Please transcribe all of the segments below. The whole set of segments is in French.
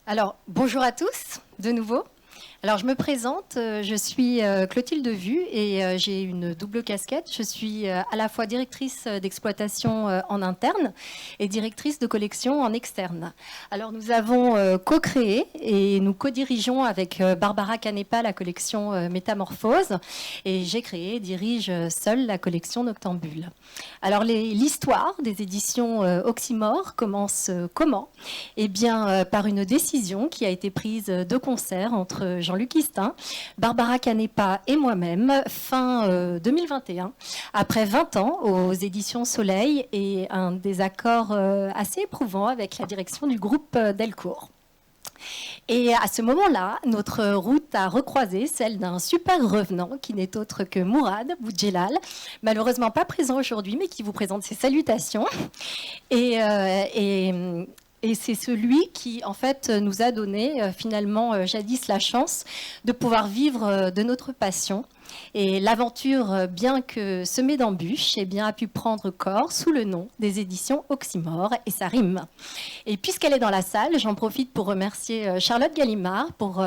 Alors, bonjour à tous, de nouveau. Alors, je me présente, je suis Clotilde Vu et j'ai une double casquette. Je suis à la fois directrice d'exploitation en interne et directrice de collection en externe. Alors, nous avons co-créé et nous co-dirigeons avec Barbara Canepa la collection Métamorphose et j'ai créé et dirige seule la collection Noctambule. Alors, l'histoire des éditions Oxymore commence comment ? Eh bien, par une décision qui a été prise de concert entre Jean-Luc Istin, Barbara Canepa et moi-même, fin 2021, après 20 ans aux éditions Soleil et un désaccord assez éprouvant avec la direction du groupe Delcourt. Et à ce moment-là, notre route a recroisé celle d'un super revenant qui n'est autre que Mourad Boudjelal, malheureusement pas présent aujourd'hui, mais qui vous présente ses salutations. Et c'est celui qui, en fait, nous a donné finalement jadis la chance de pouvoir vivre de notre passion. Et l'aventure, bien que semée d'embûches, eh bien, a pu prendre corps sous le nom des éditions Oxymore, et ça rime. Et puisqu'elle est dans la salle, j'en profite pour remercier Charlotte Gallimard pour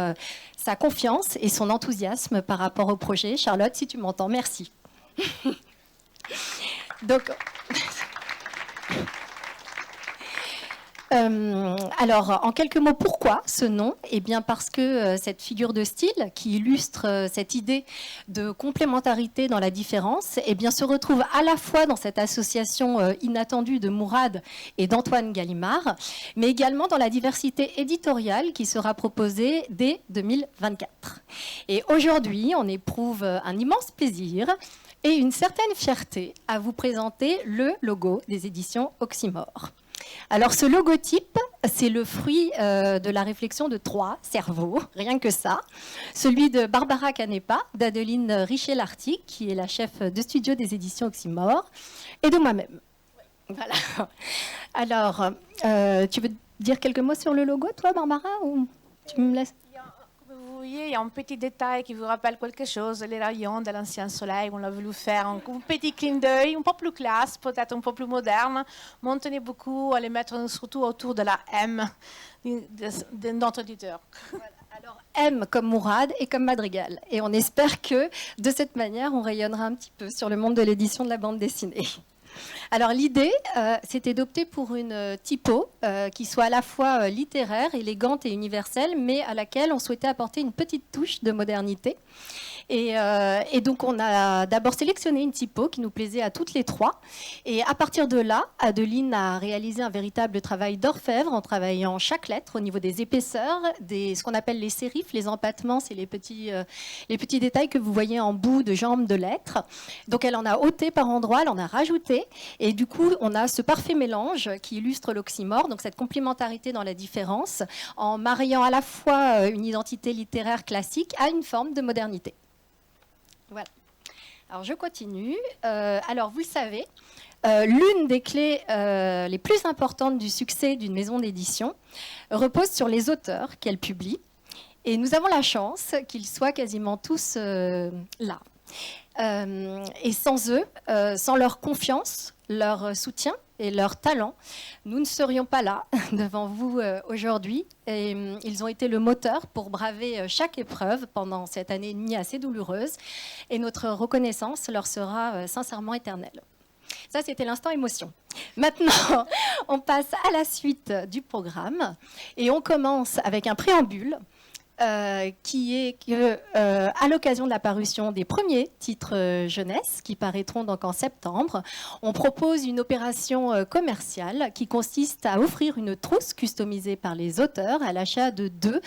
sa confiance et son enthousiasme par rapport au projet. Charlotte, si tu m'entends, merci. Donc... alors, en quelques mots, pourquoi ce nom ? Eh bien, parce que cette figure de style qui illustre cette idée de complémentarité dans la différence, eh bien, se retrouve à la fois dans cette association inattendue de Mourad et d'Antoine Gallimard, mais également dans la diversité éditoriale qui sera proposée dès 2024. Et aujourd'hui, on éprouve un immense plaisir et une certaine fierté à vous présenter le logo des éditions Oxymore. Alors ce logotype, c'est le fruit de la réflexion de 3 cerveaux, rien que ça. Celui de Barbara Canepa, d'Adeline Richer-Lartigue, qui est la chef de studio des éditions Oxymore, et de moi-même. Voilà. Alors, tu veux dire quelques mots sur le logo, toi, Barbara, ou tu me laisses ? Vous voyez, il y a un petit détail qui vous rappelle quelque chose, les rayons de l'ancien soleil. On l'a voulu faire un petit clin d'œil, un peu plus classe, peut-être un peu plus moderne. Mais on tenait beaucoup à les mettre surtout autour de la M de notre éditeur. Voilà. Alors, M comme Mourad et comme Madrigal. Et on espère que, de cette manière, on rayonnera un petit peu sur le monde de l'édition de la bande dessinée. Alors l'idée, c'était d'opter pour une typo qui soit à la fois littéraire, élégante et universelle, mais à laquelle on souhaitait apporter une petite touche de modernité. Et donc on a d'abord sélectionné une typo qui nous plaisait à toutes les 3. Et à partir de là, Adeline a réalisé un véritable travail d'orfèvre en travaillant chaque lettre au niveau des épaisseurs, ce qu'on appelle les sérifs, les empattements, c'est les petits détails que vous voyez en bout de jambes de lettres. Donc elle en a ôté par endroits, elle en a rajouté. Et du coup, on a ce parfait mélange qui illustre l'oxymore, donc cette complémentarité dans la différence, en mariant à la fois une identité littéraire classique à une forme de modernité. Voilà. Alors, je continue. Alors, vous le savez, l'une des clés les plus importantes du succès d'une maison d'édition repose sur les auteurs qu'elle publie. Et nous avons la chance qu'ils soient quasiment tous là. Et sans eux, sans leur confiance, leur soutien et leur talent, nous ne serions pas là devant vous aujourd'hui. Et ils ont été le moteur pour braver chaque épreuve pendant cette année et demie assez douloureuse. Et notre reconnaissance leur sera sincèrement éternelle. Ça, c'était l'instant émotion. Maintenant, on passe à la suite du programme. Et on commence avec un préambule. Qui est que, à l'occasion de la parution des premiers titres jeunesse, qui paraîtront donc en septembre, on propose une opération commerciale qui consiste à offrir une trousse customisée par les auteurs à l'achat de 2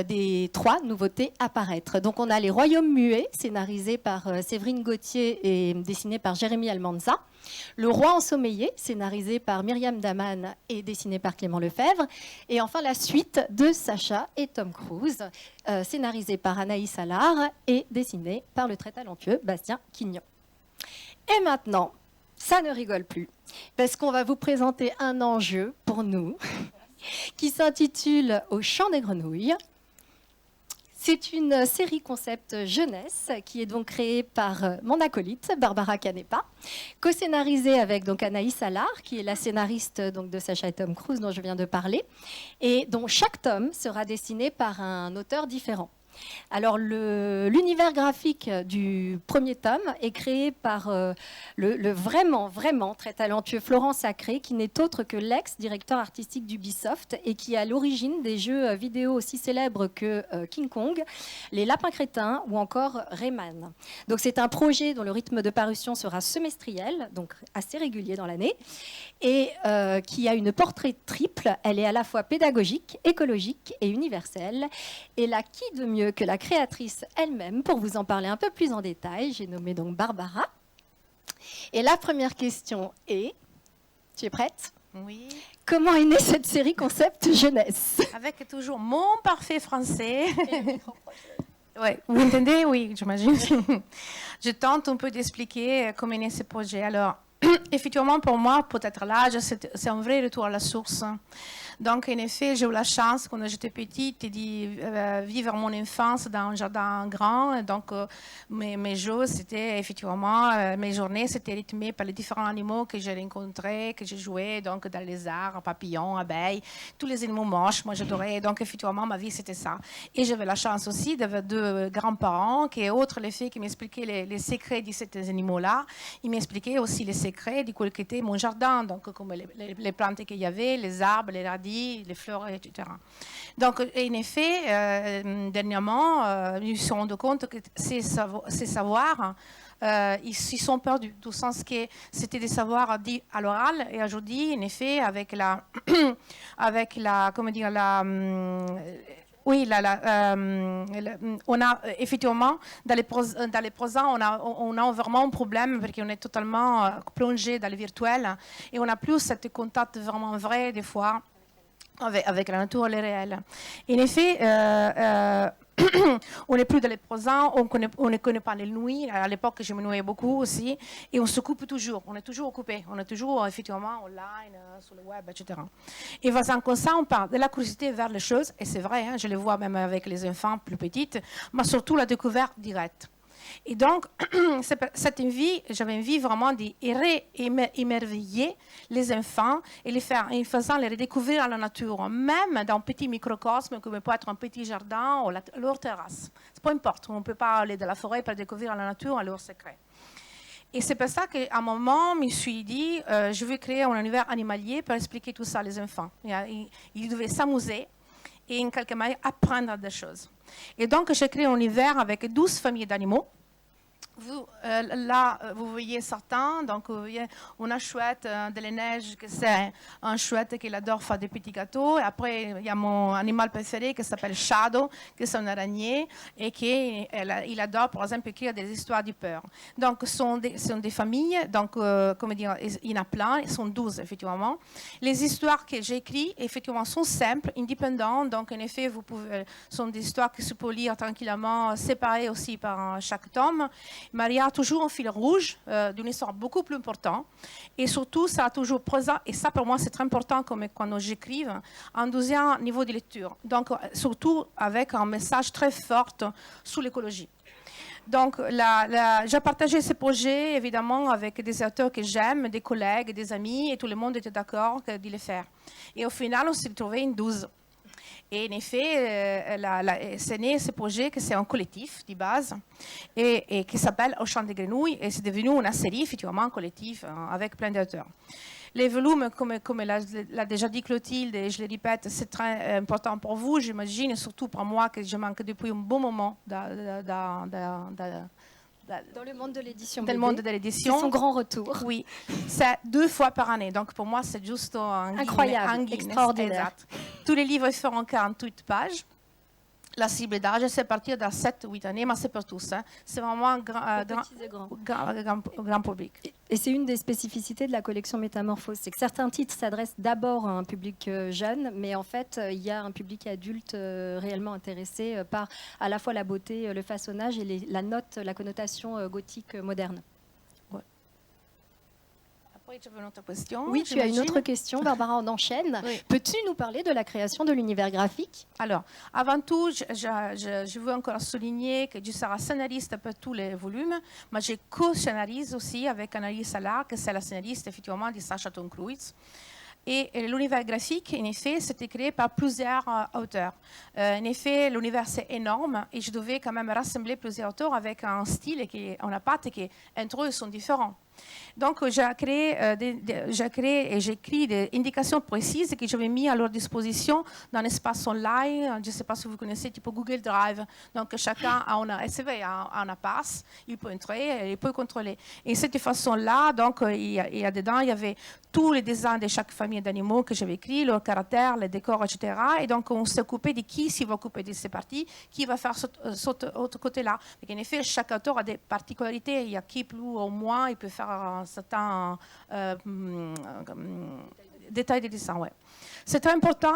des 3 nouveautés à paraître. Donc on a Les Royaumes muets, scénarisés par Séverine Gauthier et dessiné par Jérémy Almanza. Le Roi ensommeillé, scénarisé par Myriam Daman et dessiné par Clément Lefebvre. Et enfin, la suite de Sacha et Tom Cruise, scénarisé par Anaïs Allard et dessiné par le très talentueux Bastien Quignon. Et maintenant, ça ne rigole plus, parce qu'on va vous présenter un enjeu pour nous qui s'intitule « Au chant des grenouilles ». C'est une série concept jeunesse qui est donc créée par mon acolyte, Barbara Canepa, co-scénarisée avec donc Anaïs Allard, qui est la scénariste donc, de Sacha et Tom Cruise dont je viens de parler, et dont chaque tome sera dessiné par un auteur différent. Alors, l'univers graphique du premier tome est créé par le vraiment très talentueux Florent Sacré, qui n'est autre que l'ex-directeur artistique d'Ubisoft et qui est à l'origine des jeux vidéo aussi célèbres que King Kong, Les Lapins Crétins ou encore Rayman. Donc, c'est un projet dont le rythme de parution sera semestriel, donc assez régulier dans l'année, et qui a une portée triple. Elle est à la fois pédagogique, écologique et universelle. Et là, qui de mieux que la créatrice elle-même pour vous en parler un peu plus en détail. J'ai nommé donc Barbara. Et la première question est, tu es prête? Oui. Comment est née cette série concept jeunesse? Avec toujours mon parfait français. Ouais, vous entendez? Oui, j'imagine. Je tente un peu d'expliquer comment est né ce projet. Alors, effectivement, pour moi, peut-être l'âge, c'est un vrai retour à la source. Donc, en effet, j'ai eu la chance, quand j'étais petite, de vivre mon enfance dans un jardin grand. Donc, mes jeux, c'était effectivement, mes journées, c'était rythmées par les différents animaux que j'ai rencontrés, que j'ai joués, donc dans les arbres, papillons, abeilles, tous les animaux moches. Moi, j'adorais. Donc, effectivement, ma vie, c'était ça. Et j'avais la chance aussi d'avoir deux grands-parents, qui, outre les filles qui m'expliquaient les secrets de ces animaux-là, ils m'expliquaient aussi les secrets de quel qu'était mon jardin. Donc, comme les plantes qu'il y avait, les arbres, les radis, les fleurs, etc. Donc, en effet, dernièrement, ils se sont rendus compte que ces savoirs, ils s'y sont perdus, dans le sens que c'était des savoirs dits à l'oral, et aujourd'hui, en effet, avec la comment dire, oui, on a effectivement, dans les prosas, on a vraiment un problème parce qu'on est totalement plongé dans le virtuel et on n'a plus ce contact vraiment vrai, des fois, avec la nature et le réel. En effet, on n'est plus dans les prosas, on ne connaît pas les nuits. À l'époque, je me noyais beaucoup aussi. Et on se coupe toujours. On est toujours occupé. On est toujours, effectivement, online, sur le web, etc. Et faisant comme ça, on parle de la curiosité vers les choses. Et c'est vrai, hein, je le vois même avec les enfants plus petites, mais surtout la découverte directe. Et donc, j'avais envie vraiment d'émerveiller les enfants et en faisant les redécouvrir la nature, même dans un petit microcosme comme peut être un petit jardin ou leur terrasse. Peu importe, on ne peut pas aller dans la forêt pour découvrir la nature et leurs secrets. Et c'est pour ça qu'à un moment, je me suis dit, je veux créer un univers animalier pour expliquer tout ça aux enfants. Ils devaient s'amuser et en quelque manière apprendre des choses. Et donc, j'ai créé un univers avec 12 familles d'animaux. Là, vous voyez certains, donc vous voyez, on a Chouette de la neige, que c'est un chouette qui adore faire des petits gâteaux. Et après, il y a mon animal préféré qui s'appelle Shadow, qui c'est un araignée, et il adore, par exemple, écrire des histoires de peur. Donc, ce sont des familles, donc, comment dire, il y en a plein, ils sont 12, effectivement. Les histoires que j'écris, effectivement, sont simples, indépendantes, donc, en effet, sont des histoires que se peuvent lire tranquillement, séparées aussi par chaque tome. Mais il y a toujours un fil rouge d'une histoire beaucoup plus importante. Et surtout, ça a toujours présent, et ça pour moi c'est très important quand j'écrive, un deuxième niveau de lecture. Donc, surtout avec un message très fort sur l'écologie. Donc, j'ai partagé ce projet, évidemment, avec des auteurs que j'aime, des collègues, des amis, et tout le monde était d'accord de le faire. Et au final, on s'est trouvé une 12. Et en effet, c'est né ce projet que c'est un collectif de base et qui s'appelle Au Chant des Grenouilles et c'est devenu une série effectivement un collectif avec plein d'auteurs. Les volumes, comme l'a déjà dit Clotilde, et je le répète, c'est très important pour vous, j'imagine, et surtout pour moi que je manque depuis un bon moment dans le monde de l'édition. Dans le monde de l'édition. C'est son grand retour. Oui, c'est 2 fois par année. Donc pour moi, c'est juste incroyable, extraordinaire. Exact. Tous les livres feront 48 pages. La cible d'âge, c'est à partir de 7-8 années, mais c'est pour tous. Hein. C'est vraiment un grand public. Et c'est une des spécificités de la collection Métamorphose, c'est que certains titres s'adressent d'abord à un public jeune, mais en fait, il y a un public adulte réellement intéressé par à la fois la beauté, le façonnage et la connotation gothique moderne. Ouais. Oui, tu veux une autre question? Oui, tu as une autre question, Barbara, on enchaîne. Oui. Peux-tu nous parler de la création de l'univers graphique? Alors, avant tout, je veux encore souligner que je serai scénariste pour tous les volumes, mais je co-scénarise aussi avec Annalise Allard, que c'est la scénariste effectivement de Sacha Tom Cruise. Et l'univers graphique, en effet, c'était créé par plusieurs auteurs. En effet, l'univers c'est énorme et je devais quand même rassembler plusieurs auteurs avec un style et une patte qui, entre eux, sont différents. Donc, j'ai créé et j'écris des indications précises que j'avais mis à leur disposition dans un espace online. Je ne sais pas si vous connaissez, type Google Drive. Donc, chacun a un passe, il peut entrer, il peut contrôler. Et de cette façon-là, donc, il y a dedans, il y avait tous les designs de chaque famille d'animaux que j'avais écrits, leurs caractères, les décors, etc. Et donc, on s'est occupé de qui s'y va occuper de ces parties, qui va faire cet autre côté-là. En effet, chaque auteur a des particularités. Il y a qui plus ou moins, il peut faire un certain détail de dessin. Ouais. C'est très important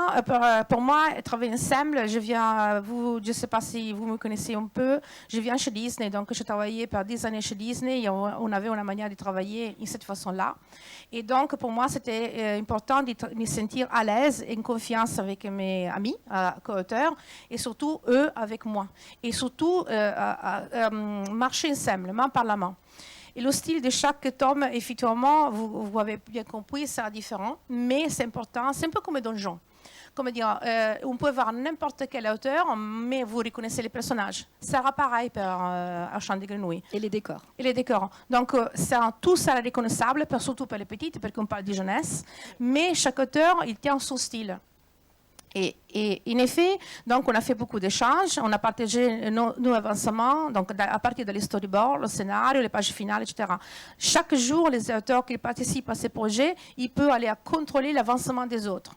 pour moi, travailler ensemble. Je ne sais pas si vous me connaissez un peu, je viens chez Disney, donc je travaillais par 10 années chez Disney et on avait une manière de travailler de cette façon-là. Et donc, pour moi, c'était important de me sentir à l'aise et en confiance avec mes amis, co-auteurs, et surtout eux avec moi. Et surtout, marcher ensemble, main par la main. Et le style de chaque tome, effectivement, vous avez bien compris, c'est différent, mais c'est important, c'est un peu comme Donjon. Comment dire, on peut voir n'importe quel auteur, mais vous reconnaissez les personnages. Ça sera pareil pour Un Chant de Grenouille. Et les décors. Et les décors. Donc, tout ça est reconnaissable, surtout pour les petites, parce qu'on parle de jeunesse, mais chaque auteur, il tient son style. Et en effet, donc on a fait beaucoup d'échanges, on a partagé nos avancements, donc à partir de les storyboards, le scénario, les pages finales, etc. Chaque jour, les auteurs qui participent à ces projets, ils peuvent aller à contrôler l'avancement des autres.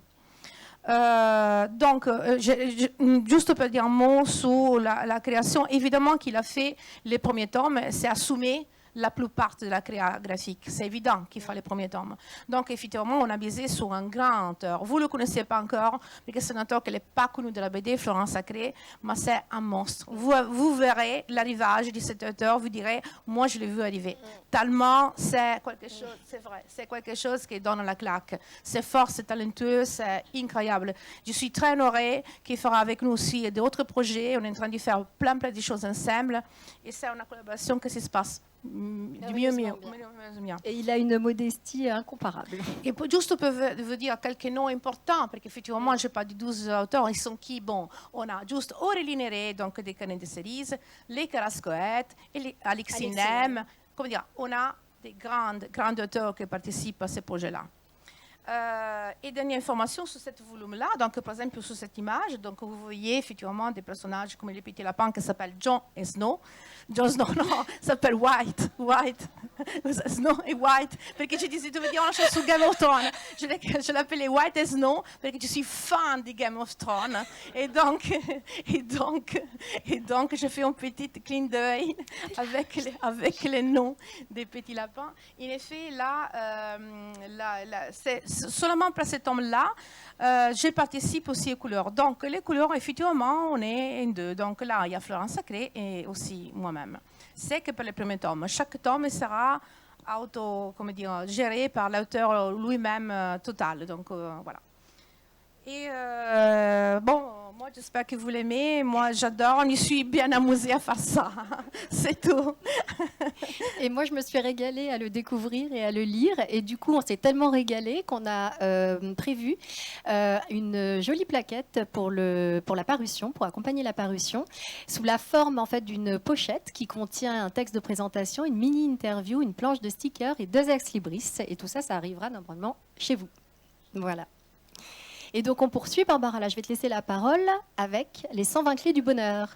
Juste pour dire un mot sur la création, évidemment qu'il a fait les premiers tomes, c'est assumé la plupart de la création graphique. C'est évident qu'il faut les premiers tomes. Donc, effectivement, on a misé sur un grand auteur. Vous ne le connaissez pas encore, mais c'est un auteur qui n'est pas connu de la BD, Florent Sacré, mais c'est un monstre. Vous verrez l'arrivage de cet auteur, vous direz, moi, je l'ai vu arriver. Tellement, c'est quelque chose, c'est vrai, c'est quelque chose qui donne la claque. C'est fort, c'est talentueux, c'est incroyable. Je suis très honorée qu'il fera avec nous aussi d'autres projets. On est en train de faire plein de choses ensemble. Et c'est une collaboration qui se passe. Du mieux. Et il a une modestie incomparable. Et juste pour vous dire quelques noms importants, parce qu'effectivement, je n'ai pas de 12 auteurs, ils sont qui? Bon, on a juste Aurélie Néré, donc des Canets de Cerises, les Carrascoët, et Alexis Nem. Comment dire, on a des grands auteurs qui participent à ces projets-là. Et dernière information sur ce volume-là, donc par exemple sur cette image, donc vous voyez effectivement des personnages comme les petits lapins qui s'appellent Jon et Snow. Jon Snow, non, s'appelle White. Snow et White, parce que je disais, tu veux dire une chose sur Game of Thrones. Je l'appelais White et Snow parce que je suis fan de Game of Thrones. Et donc, je fais un petit clin d'œil avec les noms des petits lapins. En effet, là c'est seulement pour cet homme-là, je participe aussi aux couleurs. Donc, les couleurs, effectivement, on est en deux. Donc là, il y a Florent Sacré et aussi moi-même. C'est que pour le premier tome. Chaque tome sera géré par l'auteur lui-même total. Donc, voilà. Et moi, j'espère que vous l'aimez. Moi, j'adore. Je me suis bien amusée à faire ça. C'est tout. Et moi, je me suis régalée à le découvrir et à le lire. Et du coup, on s'est tellement régalé qu'on a prévu une jolie plaquette pour la parution, pour accompagner la parution, sous la forme en fait d'une pochette qui contient un texte de présentation, une mini-interview, une planche de stickers et 2 ex-libris. Et tout ça, ça arrivera normalement chez vous. Voilà. Et donc, on poursuit, Barbara. Là, je vais te laisser la parole avec les 120 clés du bonheur.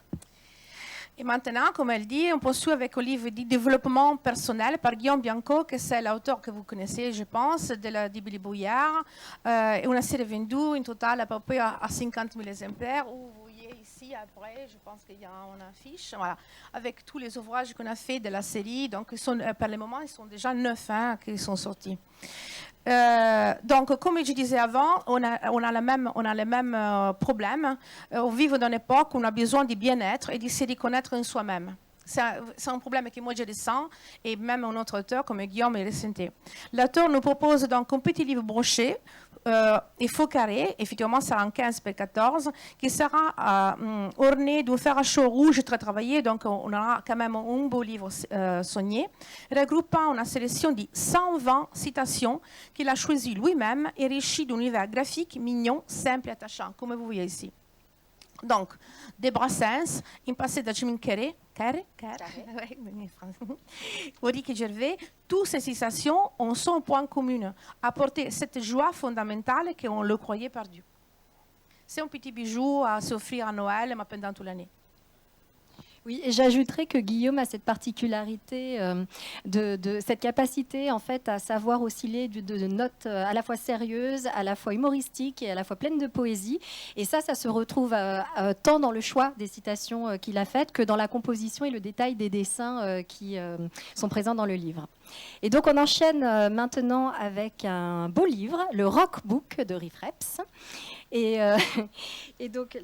Et maintenant, comme elle dit, on poursuit avec le livre de développement personnel par Guillaume Bianco, que c'est l'auteur que vous connaissez, je pense, de Billy Bouillard. Une série vendue, en total, à peu près à 50 000 exemplaires. Vous voyez ici, après, je pense qu'il y a une affiche, voilà, avec tous les ouvrages qu'on a fait de la série. Donc, par le moment, ils sont déjà 9 qui sont sortis. Donc, comme je disais avant, on a le même problème. On vit dans une époque où on a besoin de bien-être et de se reconnaître en soi-même. c'est un problème que moi je ressens, et même un autre auteur comme Guillaume le ressentait. L'auteur nous propose donc un petit livre broché et faux carré, effectivement, ça sera en 15 par 14, qui sera orné d'un fer à chaud rouge très travaillé, donc on aura quand même un beau livre soigné, regroupant une sélection de 120 citations qu'il a choisies lui-même, enrichies d'un univers graphique mignon, simple et attachant, comme vous voyez ici. Donc, des Brassens, in passé de Jim Carrey, Ulrich Gervais, toutes ces citations ont son point commun, apporter cette joie fondamentale qu'on le croyait perdu. C'est un petit bijou à s'offrir à Noël, mais pendant toute l'année. Oui, et j'ajouterais que Guillaume a cette particularité, de cette capacité en fait à savoir osciller de notes à la fois sérieuses, à la fois humoristiques et à la fois pleines de poésie. Et ça se retrouve tant dans le choix des citations qu'il a faites que dans la composition et le détail des dessins qui sont présents dans le livre. Et donc on enchaîne maintenant avec un beau livre, le Rock Book de Riff Reps. Et donc,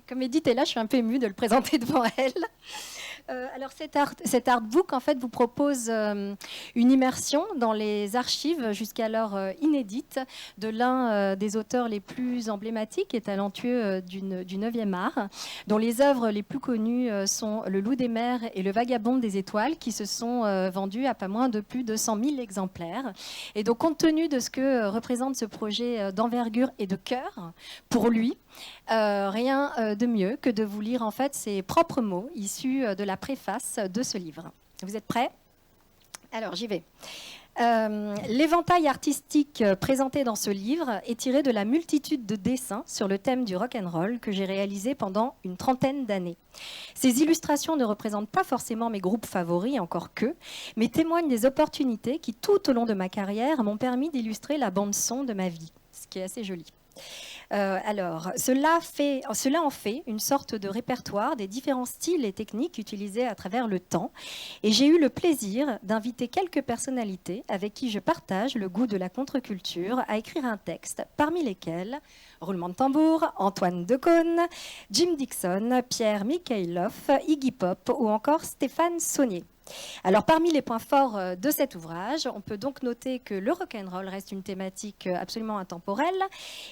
comme Edith est là, je suis un peu émue de le présenter devant elle. Alors cet artbook, en fait, vous propose une immersion dans les archives jusqu'alors inédites de l'un des auteurs les plus emblématiques et talentueux du 9e art, dont les œuvres les plus connues sont Le Loup des mers et Le Vagabond des étoiles, qui se sont vendus à pas moins de plus de 100 000 exemplaires. Et donc, compte tenu de ce que représente ce projet d'envergure et de cœur, pour lui, rien de mieux que de vous lire en fait ses propres mots issus de la préface de ce livre. Vous êtes prêts ? Alors, j'y vais. L'éventail artistique présenté dans ce livre est tiré de la multitude de dessins sur le thème du rock'n'roll que j'ai réalisé pendant une trentaine d'années. Ces illustrations ne représentent pas forcément mes groupes favoris, encore que, mais témoignent des opportunités qui, tout au long de ma carrière, m'ont permis d'illustrer la bande-son de ma vie, ce qui est assez joli. Alors, cela en fait une sorte de répertoire des différents styles et techniques utilisés à travers le temps. Et j'ai eu le plaisir d'inviter quelques personnalités avec qui je partage le goût de la contre-culture à écrire un texte, parmi lesquels, roulement de tambour, Antoine Decaune, Jim Dixon, Pierre Mikhailov, Iggy Pop ou encore Stéphane Saunier. Alors, parmi les points forts de cet ouvrage, on peut donc noter que le rock'n'roll reste une thématique absolument intemporelle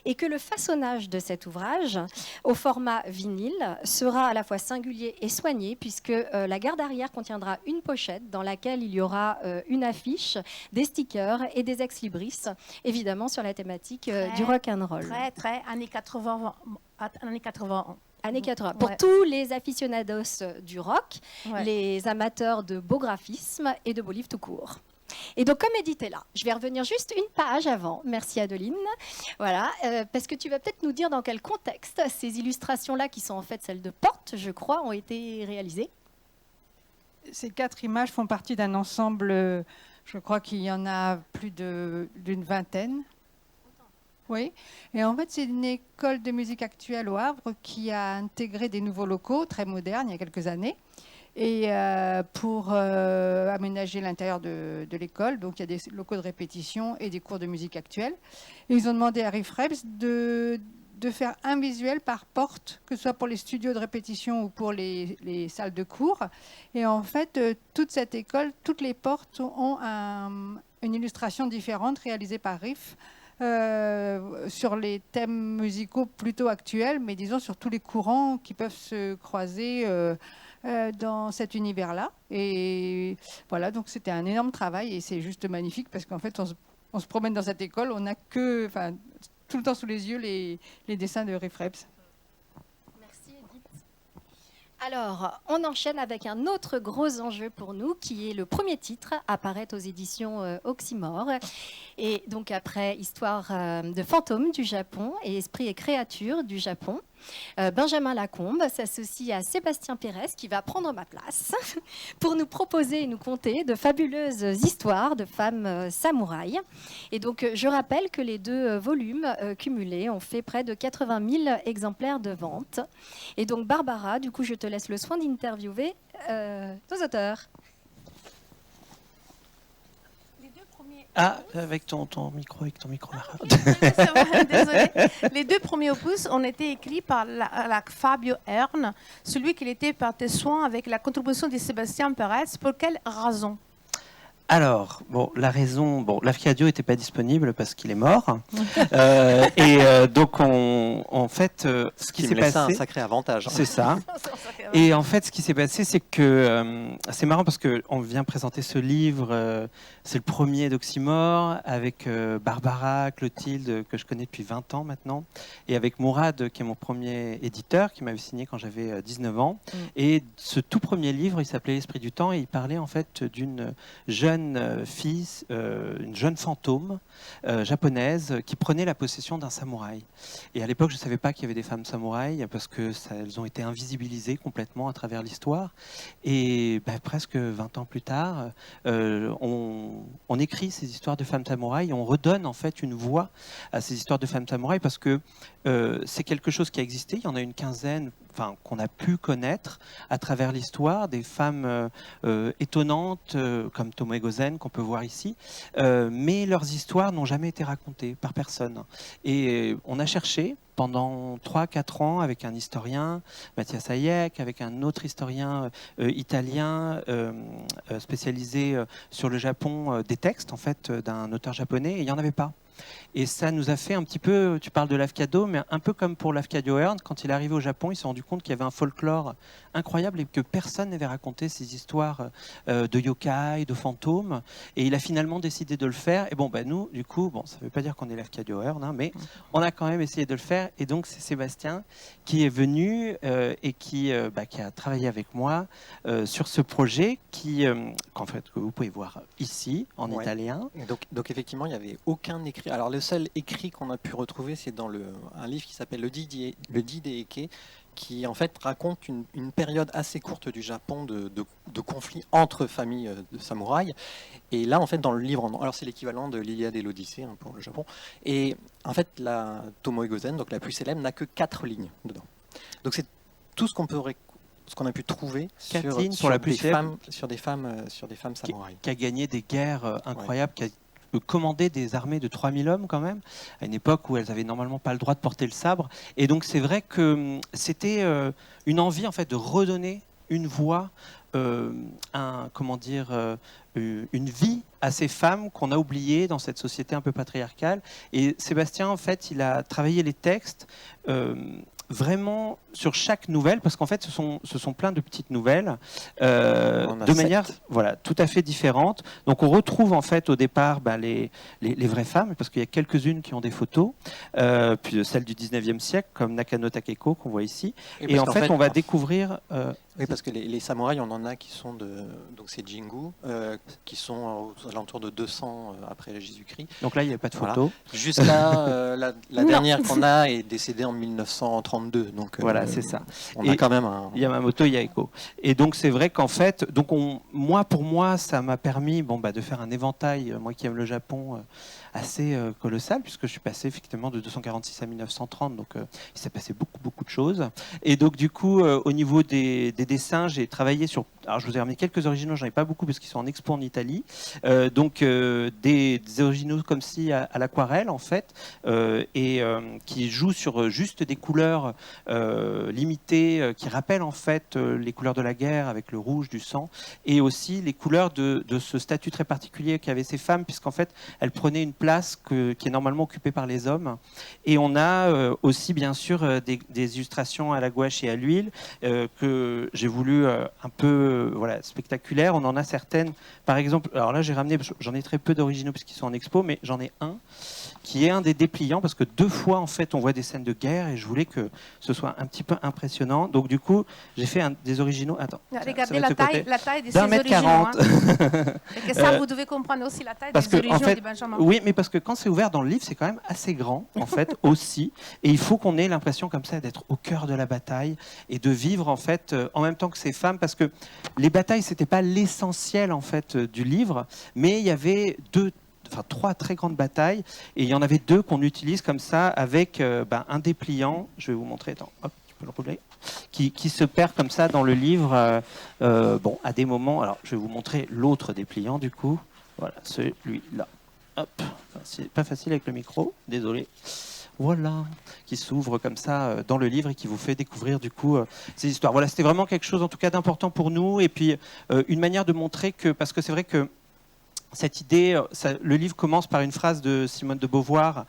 et que le façonnage de cet ouvrage au format vinyle sera à la fois singulier et soigné puisque la garde arrière contiendra une pochette dans laquelle il y aura une affiche, des stickers et des ex-libris, évidemment sur la thématique du rock'n'roll. Très années 80. Années 80. Années 80. Pour tous les aficionados du rock, les amateurs de beau graphisme et de beau livre tout court. Et donc, comme Edith est là, je vais revenir juste une page avant. Merci Adeline. Voilà, parce que tu vas peut-être nous dire dans quel contexte ces illustrations-là, qui sont en fait celles de Porte, je crois, ont été réalisées. Ces 4 images font partie d'un ensemble, je crois qu'il y en a plus d'une vingtaine. Oui, et en fait, c'est une école de musique actuelle au Havre qui a intégré des nouveaux locaux très modernes il y a quelques années. Et pour aménager l'intérieur de l'école, donc il y a des locaux de répétition et des cours de musique actuelle. Et ils ont demandé à Riff Reps de faire un visuel par porte, que ce soit pour les studios de répétition ou pour les salles de cours. Et en fait, toute cette école, toutes les portes ont une illustration différente réalisée par Riff. Sur les thèmes musicaux plutôt actuels, mais disons sur tous les courants qui peuvent se croiser dans cet univers-là. Et voilà, donc c'était un énorme travail et c'est juste magnifique parce qu'en fait, on se promène dans cette école, on n'a que, tout le temps sous les yeux les dessins de Riff Reps. Alors, on enchaîne avec un autre gros enjeu pour nous, qui est le premier titre, apparaître aux éditions Oxymore. Et donc après Histoire de fantômes du Japon et Esprit et créatures du Japon, Benjamin Lacombe s'associe à Sébastien Pérez, qui va prendre ma place, pour nous proposer et nous conter de fabuleuses histoires de femmes samouraïs. Et donc, je rappelle que les 2 volumes cumulés ont fait près de 80 000 exemplaires de vente. Et donc, Barbara, du coup, je te laisse le soin d'interviewer nos auteurs. Les 2 premiers Ah, avec ton micro, Désolée. Les 2 premiers opus ont été écrits par Fabio Ern, celui qui était par tes soins avec la contribution de Sébastien Perez. Pour quelle raison? Alors, bon, la raison, bon, Lafcadio n'était pas disponible parce qu'il est mort. Donc, en fait, ce qui s'est passé, un sacré avantage. C'est ça. Et en fait, ce qui s'est passé, c'est que c'est marrant parce qu'on vient présenter ce livre, c'est le premier d'Oxymore, avec Barbara, Clotilde, que je connais depuis 20 ans maintenant, et avec Mourad, qui est mon premier éditeur, qui m'avait signé quand j'avais 19 ans. Et ce tout premier livre, il s'appelait L'Esprit du Temps, et il parlait en fait d'une jeune fille, une jeune fantôme japonaise qui prenait la possession d'un samouraï. Et à l'époque, je ne savais pas qu'il y avait des femmes samouraïs parce que elles ont été invisibilisées complètement à travers l'histoire. Et presque 20 ans plus tard, on écrit ces histoires de femmes samouraïs et on redonne en fait une voix à ces histoires de femmes samouraïs parce que c'est quelque chose qui a existé. Il y en a une quinzaine qu'on a pu connaître à travers l'histoire, des femmes étonnantes comme Tomoe Gozen qu'on peut voir ici, mais leurs histoires n'ont jamais été racontées par personne. Et on a cherché pendant 3-4 ans avec un historien, Mathias Hayek, avec un autre historien italien spécialisé sur le Japon, des textes en fait d'un auteur japonais, et il n'y en avait pas. Et ça nous a fait un petit peu, tu parles de Lafcadio, mais un peu comme pour Lafcadio Hearn, quand il est arrivé au Japon, il s'est rendu compte qu'il y avait un folklore incroyable et que personne n'avait raconté ces histoires de yokai, de fantômes. Et il a finalement décidé de le faire. Et nous, du coup, ça ne veut pas dire qu'on est Lafcadio Hearn, mais on a quand même essayé de le faire. Et donc, c'est Sébastien qui est venu et qui a travaillé avec moi sur ce projet qu'en fait, que vous pouvez voir ici, en italien. Donc effectivement, il n'y avait aucun écrit. Alors, le seul écrit qu'on a pu retrouver, c'est dans un livre qui s'appelle Le Didaeke, qui en fait raconte une période assez courte du Japon de conflits entre familles de samouraïs. Et là, en fait, dans le livre, alors c'est l'équivalent de l'Iliade et l'Odyssée pour le Japon. Et en fait, la Tomoe Gozen, donc la plus célèbre, n'a que 4 lignes dedans. Donc c'est tout ce qu'on a pu trouver sur des femmes samouraïs. Qui a gagné des guerres incroyables, qui a commander des armées de 3000 hommes quand même, à une époque où elles avaient normalement pas le droit de porter le sabre. Et donc c'est vrai que c'était une envie en fait de redonner une voix, une vie à ces femmes qu'on a oubliées dans cette société un peu patriarcale. Et Sébastien en fait il a travaillé les textes vraiment sur chaque nouvelle, parce qu'en fait ce sont plein de petites nouvelles de manière tout à fait différente. Donc on retrouve en fait au départ les vraies femmes, parce qu'il y a quelques-unes qui ont des photos, puis celles du 19e siècle comme Nakano Takeko qu'on voit ici, et en fait on va découvrir oui, parce que les samouraïs, on en a qui sont donc c'est Jingu, qui sont aux alentours de 200 après Jésus-Christ. Donc là, il n'y avait pas de photo. Jusqu'à la dernière qu'on a est décédée en 1932. Donc voilà, c'est ça. On a quand même un... Yamamoto Yaeko. Et donc c'est vrai qu'en fait, pour moi, ça m'a permis de faire un éventail, moi qui aime le Japon, assez colossal, puisque je suis passé effectivement de 246 à 1930, donc il s'est passé beaucoup de choses. Et donc du coup, au niveau des dessins, j'ai travaillé sur... Alors je vous ai ramené quelques originaux, j'en ai pas beaucoup parce qu'ils sont en expo en Italie. Des originaux comme ci à l'aquarelle en fait, qui jouent sur juste des couleurs limitées, qui rappellent en fait les couleurs de la guerre avec le rouge, du sang, et aussi les couleurs de ce statut très particulier qu'avaient ces femmes, puisqu'en fait elles prenaient une place qui est normalement occupée par les hommes. Et on a aussi bien sûr des illustrations à la gouache et à l'huile que j'ai voulu un peu spectaculaires. On en a certaines, par exemple, alors là j'ai ramené, j'en ai très peu d'originaux parce qu'ils sont en expo, mais j'en ai un qui est un des dépliants, parce que 2 fois en fait on voit des scènes de guerre et je voulais que ce soit un petit peu impressionnant. Donc du coup j'ai fait des originaux. Attends, regardez la taille de ces originaux. Hein. Et que ça vous devez comprendre aussi la taille des originaux de Benjamin. Oui, mais parce que quand c'est ouvert dans le livre, c'est quand même assez grand en fait aussi, et il faut qu'on ait l'impression comme ça d'être au cœur de la bataille et de vivre en fait en même temps que ces femmes, parce que les batailles c'était pas l'essentiel en fait du livre, mais il y avait 3 très grandes batailles, et il y en avait 2 qu'on utilise comme ça avec un dépliant. Je vais vous montrer. Attends, hop, tu peux le rouler. Qui se perd comme ça dans le livre. À des moments. Alors, je vais vous montrer l'autre dépliant du coup. Voilà, celui-là. hop, c'est pas facile avec le micro, désolé. Voilà, qui s'ouvre comme ça dans le livre et qui vous fait découvrir du coup ces histoires. Voilà, c'était vraiment quelque chose en tout cas d'important pour nous et puis une manière de montrer que, parce que c'est vrai que cette idée, le livre commence par une phrase de Simone de Beauvoir.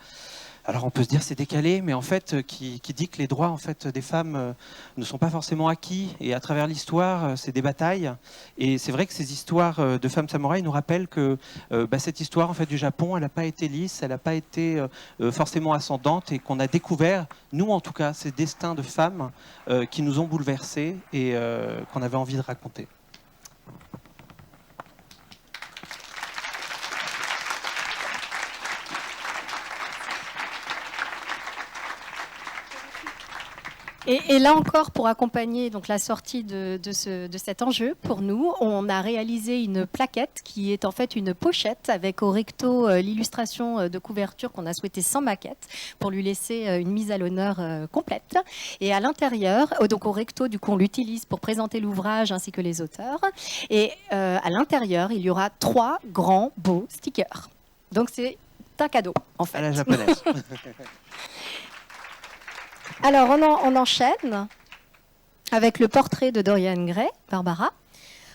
Alors on peut se dire c'est décalé, mais en fait qui dit que les droits en fait des femmes ne sont pas forcément acquis et à travers l'histoire c'est des batailles et c'est vrai que ces histoires de femmes samouraïs nous rappellent que cette histoire en fait du Japon elle n'a pas été lisse, elle n'a pas été forcément ascendante et qu'on a découvert nous en tout cas ces destins de femmes qui nous ont bouleversés et qu'on avait envie de raconter. Et là encore, pour accompagner donc, la sortie de cet enjeu, pour nous, on a réalisé une plaquette qui est en fait une pochette avec au recto l'illustration de couverture qu'on a souhaité sans maquette pour lui laisser une mise à l'honneur complète. Et à l'intérieur, donc au recto, du coup, on l'utilise pour présenter l'ouvrage ainsi que les auteurs. Et à l'intérieur, il y aura 3 grands beaux stickers. Donc c'est un cadeau, en fait. À la japonaise. Alors, on enchaîne avec le portrait de Dorian Gray, Barbara.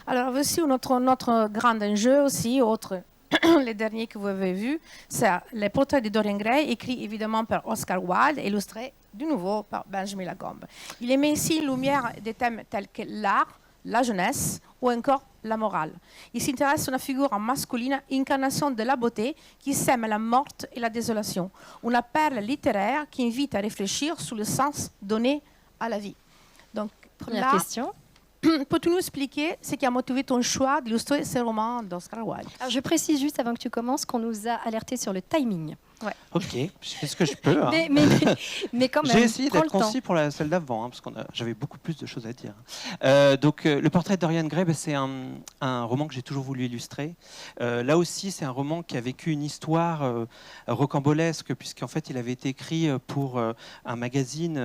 Alors, voici notre grand enjeu aussi, autre, les derniers que vous avez vus, c'est les portraits de Dorian Gray, écrits évidemment par Oscar Wilde, illustrés de nouveau par Benjamin Lagombe. Il met ici en lumière des thèmes tels que l'art, la jeunesse ou encore la morale. Il s'intéresse à une figure masculine, incarnation de la beauté, qui sème la mort et la désolation. Une perle littéraire qui invite à réfléchir sur le sens donné à la vie. Donc, première question. Peux-tu nous expliquer ce qui a motivé ton choix d'illustrer ce roman d'Oscar Wilde? Alors, je précise juste avant que tu commences qu'on nous a alerté sur le timing. Ouais. Ok, je fais ce que je peux. Hein. Mais quand même, j'ai essayé d'être concis pour celle d'avant, hein, parce que j'avais beaucoup plus de choses à dire. Donc, le portrait de Dorian Gray, c'est un roman que j'ai toujours voulu illustrer. Là aussi, c'est un roman qui a vécu une histoire rocambolesque, puisqu'en fait, il avait été écrit pour un magazine.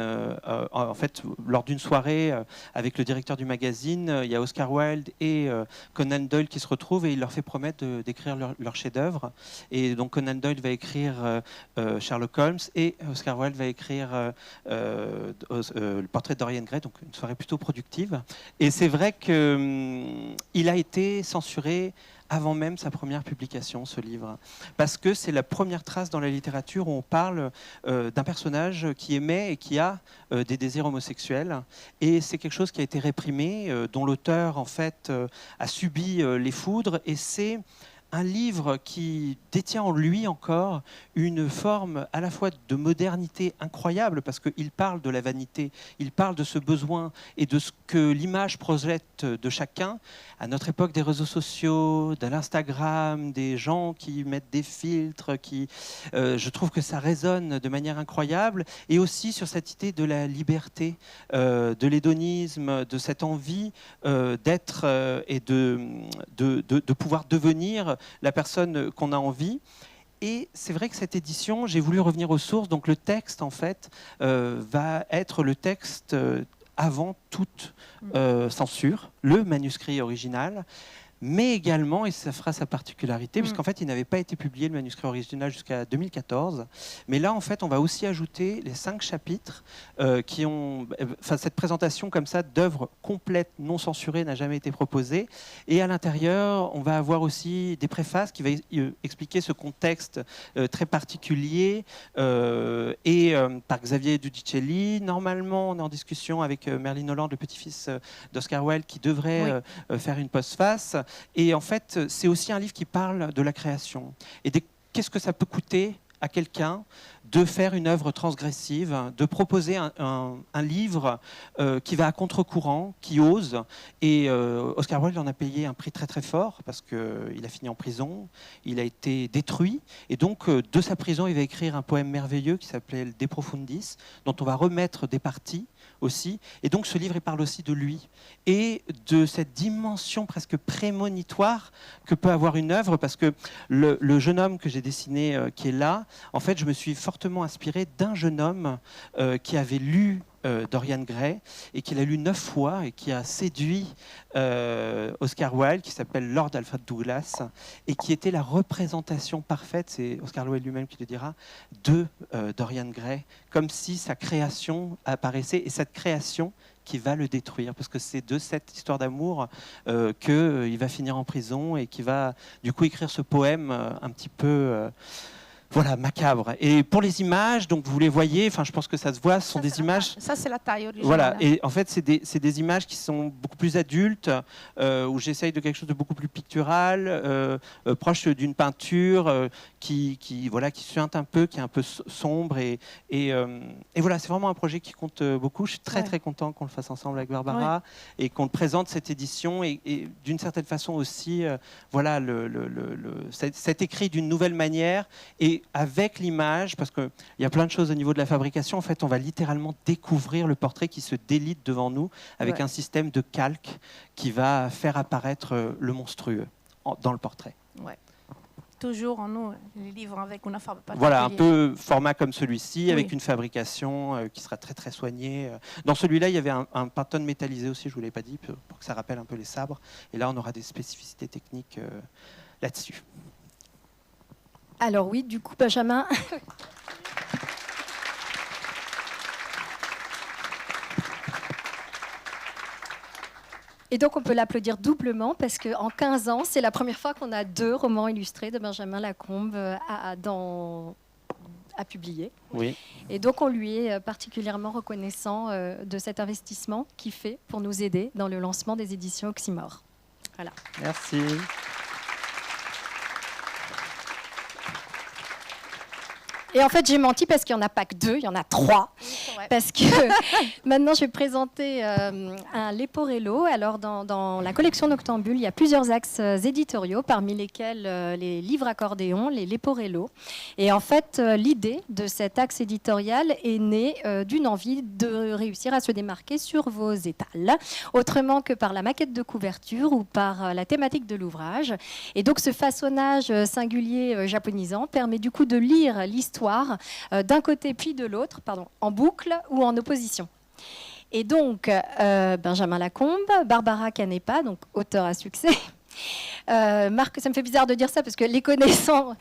En fait, lors d'une soirée avec le directeur du magazine, il y a Oscar Wilde et Conan Doyle qui se retrouvent et il leur fait promettre d'écrire leur chef-d'œuvre. Et donc, Conan Doyle va écrire Sherlock Holmes et Oscar Wilde va écrire le portrait de Dorian Gray, donc une soirée plutôt productive. Et c'est vrai qu'il a été censuré avant même sa première publication, ce livre, parce que c'est la première trace dans la littérature où on parle d'un personnage qui aimait et qui a des désirs homosexuels, et c'est quelque chose qui a été réprimé, dont l'auteur en fait a subi les foudres, et c'est un livre qui détient en lui encore une forme à la fois de modernité incroyable, parce qu'il parle de la vanité, il parle de ce besoin et de ce que l'image projette de chacun. À notre époque des réseaux sociaux, de l'Instagram, des gens qui mettent des filtres, je trouve que ça résonne de manière incroyable, et aussi sur cette idée de la liberté, de l'hédonisme, de cette envie d'être et de pouvoir devenir la personne qu'on a envie. Et c'est vrai que cette édition, j'ai voulu revenir aux sources. Donc le texte, en fait, va être le texte avant toute censure, le manuscrit original, mais également, et ça fera sa particularité, puisqu'en fait, il n'avait pas été publié, le manuscrit original, jusqu'à 2014. Mais là, en fait, on va aussi ajouter les 5 chapitres qui ont... Enfin, cette présentation comme ça d'œuvres complètes, non censurées, n'a jamais été proposée. Et à l'intérieur, on va avoir aussi des préfaces qui vont expliquer ce contexte très particulier par Xavier Giudicelli. Normalement, on est en discussion avec Merlin Holland, le petit-fils d'Oscar Wilde, qui devrait faire une postface. Et en fait, c'est aussi un livre qui parle de la création. Et qu'est-ce que ça peut coûter à quelqu'un de faire une œuvre transgressive, de proposer un livre qui va à contre-courant, qui ose. Et Oscar Wilde en a payé un prix très très fort, parce qu'il a fini en prison, il a été détruit. Et donc, de sa prison, il va écrire un poème merveilleux qui s'appelait De Profundis, dont on va remettre des parties aussi. Et donc, ce livre, il parle aussi de lui et de cette dimension presque prémonitoire que peut avoir une œuvre, parce que le jeune homme que j'ai dessiné, qui est là, en fait, je me suis fortement fortement inspiré d'un jeune homme qui avait lu Dorian Gray et qui l'a lu 9 fois et qui a séduit Oscar Wilde, qui s'appelle Lord Alfred Douglas, et qui était la représentation parfaite, c'est Oscar Wilde lui-même qui le dira, de Dorian Gray, comme si sa création apparaissait, et cette création qui va le détruire, parce que c'est de cette histoire d'amour qu'il va finir en prison et qui va du coup écrire ce poème un petit peu voilà, macabre. Et pour les images, donc vous les voyez, enfin je pense que ça se voit, ce sont des images. Ça, c'est la taille originale. Voilà, et en fait, c'est des images qui sont beaucoup plus adultes, où j'essaye de quelque chose de beaucoup plus pictural, proche d'une peinture qui suinte un peu, qui est un peu sombre. Et voilà, c'est vraiment un projet qui compte beaucoup. Je suis très, très content qu'on le fasse ensemble avec Barbara et qu'on le présente cette édition. Et d'une certaine façon aussi, voilà, cet écrit d'une nouvelle manière. Et avec l'image, parce qu'il y a plein de choses au niveau de la fabrication, en fait, on va littéralement découvrir le portrait qui se délite devant nous avec un système de calque qui va faire apparaître le monstrueux dans le portrait. Ouais. Toujours en nous, les livres avec une forme particulière. Voilà, un peu format comme celui-ci, avec une fabrication qui sera très très soignée. Dans celui-là, il y avait un Pantone métallisé aussi, je ne vous l'ai pas dit, pour que ça rappelle un peu les sabres. Et là, on aura des spécificités techniques là-dessus. Alors oui, du coup, Benjamin... Et donc, on peut l'applaudir doublement parce qu'en 15 ans, c'est la première fois qu'on a 2 romans illustrés de Benjamin Lacombe à publier. Oui. Et donc, on lui est particulièrement reconnaissant de cet investissement qu'il fait pour nous aider dans le lancement des éditions Oxymore. Voilà. Merci. Et en fait, j'ai menti parce qu'il n'y en a pas que 2, il y en a 3. Parce que maintenant, je vais présenter un Leporello. Alors, dans la collection Noctambule, il y a plusieurs axes éditoriaux, parmi lesquels les livres accordéons, les Leporello. Et en fait, l'idée de cet axe éditorial est née d'une envie de réussir à se démarquer sur vos étals, autrement que par la maquette de couverture ou par la thématique de l'ouvrage. Et donc, ce façonnage singulier japonisant permet du coup de lire l'histoire d'un côté puis de l'autre, en boucle ou en opposition. Et donc, Benjamin Lacombe, Barbara Canepa, donc auteur à succès. Ça me fait bizarre de dire ça parce que les connaissants...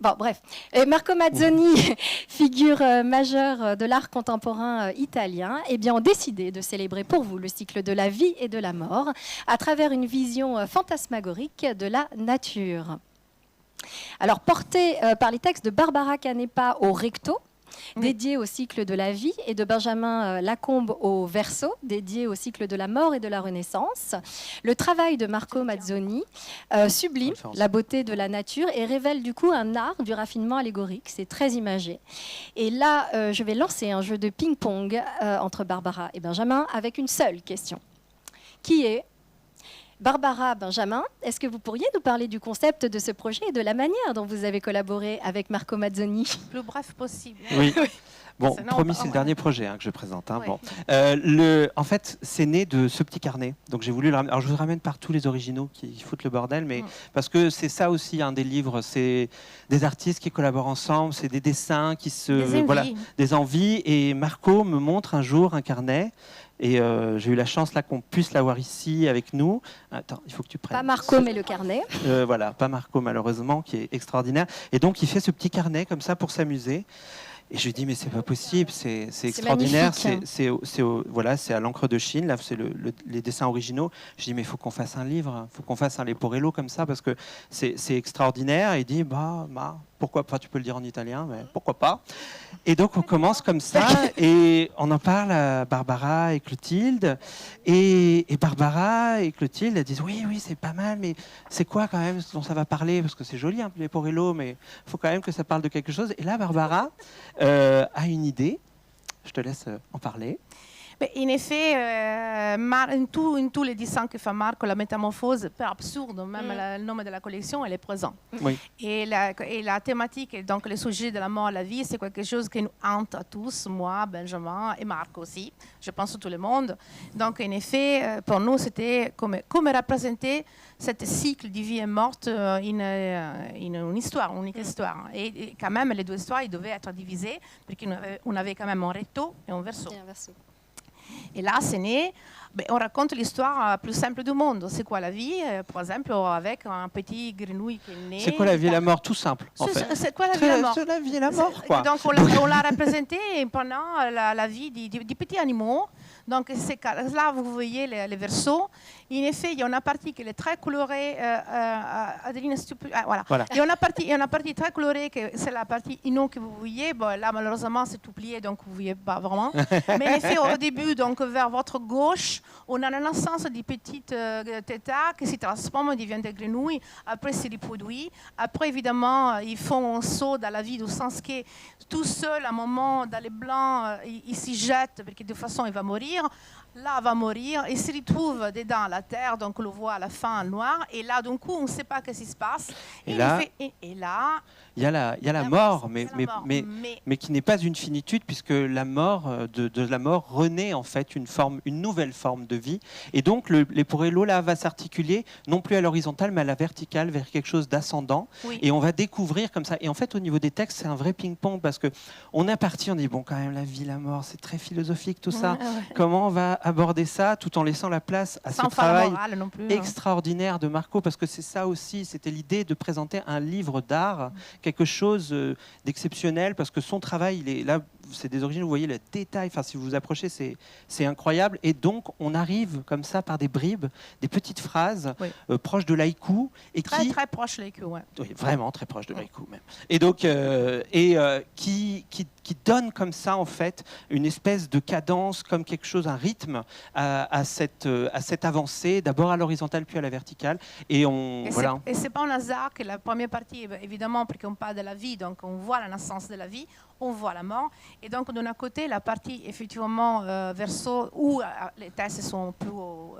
Bon, bref. Marco Mazzoni, figure majeure de l'art contemporain italien, ont décidé de célébrer pour vous le cycle de la vie et de la mort à travers une vision fantasmagorique de la nature. Alors, porté par les textes de Barbara Canepa au recto, dédié au cycle de la vie, et de Benjamin Lacombe au verso, dédié au cycle de la mort et de la renaissance, le travail de Marco Mazzoni sublime la beauté de la nature et révèle du coup un art du raffinement allégorique. C'est très imagé. Et là, je vais lancer un jeu de ping-pong entre Barbara et Benjamin avec une seule question, qui est: Barbara, Benjamin, est-ce que vous pourriez nous parler du concept de ce projet et de la manière dont vous avez collaboré avec Marco Mazzoni? Le plus bref possible. Oui. Bon, promis, c'est le dernier projet que je présente. Bon. En fait, c'est né de ce petit carnet. Donc, j'ai voulu le ramener. Alors, je vous ramène par tous les originaux qui foutent le bordel, mais parce que c'est ça aussi, un des livres. C'est des artistes qui collaborent ensemble, c'est des dessins qui des envies. Et Marco me montre un jour un carnet. Et j'ai eu la chance là qu'on puisse l'avoir ici avec nous. Attends, il faut que tu prennes. Pas Marco, mais le carnet. Voilà, pas Marco malheureusement, qui est extraordinaire. Et donc il fait ce petit carnet comme ça pour s'amuser. Et je lui dis mais c'est pas possible, c'est extraordinaire, c'est à l'encre de Chine, là c'est les dessins originaux. Je dis mais il faut qu'on fasse un livre, il faut qu'on fasse un Leporello comme ça parce que c'est extraordinaire. Et il dit pourquoi pas, tu peux le dire en italien, mais pourquoi pas. Et donc on commence comme ça et on en parle à Barbara et Clotilde. Et Barbara et Clotilde elles disent oui c'est pas mal, mais c'est quoi quand même dont ça va parler, parce que c'est joli un peu Leporello, mais il faut quand même que ça parle de quelque chose. Et là Barbara a une idée, je te laisse en parler. Mais in effet, in tous les dessins que fait Marco, la métamorphose, peu absurde, même le nom de la collection, elle est présente. Oui. Et la thématique, et donc le sujet de la mort, la vie, c'est quelque chose qui nous hante à tous, moi, Benjamin et Marco aussi, je pense à tout le monde. Donc en effet, pour nous, c'était comme représenter ce cycle de vie et morte in une histoire, une unique histoire. Et quand même, les deux histoires, ils devaient être divisées, parce qu'on avait quand même un recto et un verso. Et là, c'est né, on raconte l'histoire la plus simple du monde. C'est quoi la vie? Par exemple, avec un petit grenouille qui est né. C'est quoi la vie et la mort? Tout simple, en fait. C'est quoi la vie et la mort? C'est la vie et la mort, quoi. Donc, on l'a représenté pendant la vie des petits animaux. Donc, là, vous voyez les versos. En effet, il y a une partie qui est très colorée. Adeline, si tu peux... voilà. Il y a une partie très colorée, c'est la partie Inno que vous voyez. Bon, là, malheureusement, c'est tout plié, donc vous ne voyez pas vraiment. Mais en effet, au début, donc, vers votre gauche, on a la naissance des petites tétas qui se transforment, deviennent des grenouilles. Après, c'est reproduit. Après, évidemment, ils font un saut dans la vie, au sens que tout seul, à un moment, dans les blancs, ils s'y jettent, parce que de toute façon, il va mourir. Là, va mourir, il se retrouve dedans la terre, donc on le voit à la fin en noir, et là, d'un coup, on ne sait pas ce qui se passe. Et là, il y a la mort, mais qui n'est pas une finitude, puisque la mort, de la mort renaît en fait une nouvelle forme de vie. Et donc, l'Eporello là va s'articuler non plus à l'horizontale, mais à la verticale, vers quelque chose d'ascendant. Oui. Et on va découvrir comme ça. Et en fait, au niveau des textes, c'est un vrai ping-pong, parce que on est parti, on dit bon, quand même, la vie, la mort, c'est très philosophique tout ça. Comment on va aborder ça tout en laissant la place à ce travail extraordinaire de Marco, parce que c'est ça aussi, c'était l'idée de présenter un livre d'art, quelque chose d'exceptionnel, parce que son travail, il est là, c'est des origines, vous voyez le détail, enfin si vous vous approchez, c'est incroyable, et donc on arrive comme ça par des bribes, des petites phrases proches de l'haïku, et très proche de l'haïku, oui, vraiment très proche de l'haïku même, et donc qui donne comme ça en fait une espèce de cadence, comme quelque chose, un rythme à cette avancée, d'abord à l'horizontale puis à la verticale, et c'est pas un hasard que la première partie, évidemment, parce qu'on parle de la vie, donc on voit la naissance de la vie, on voit la mort, et donc d'un côté la partie effectivement verso, où les textes sont plus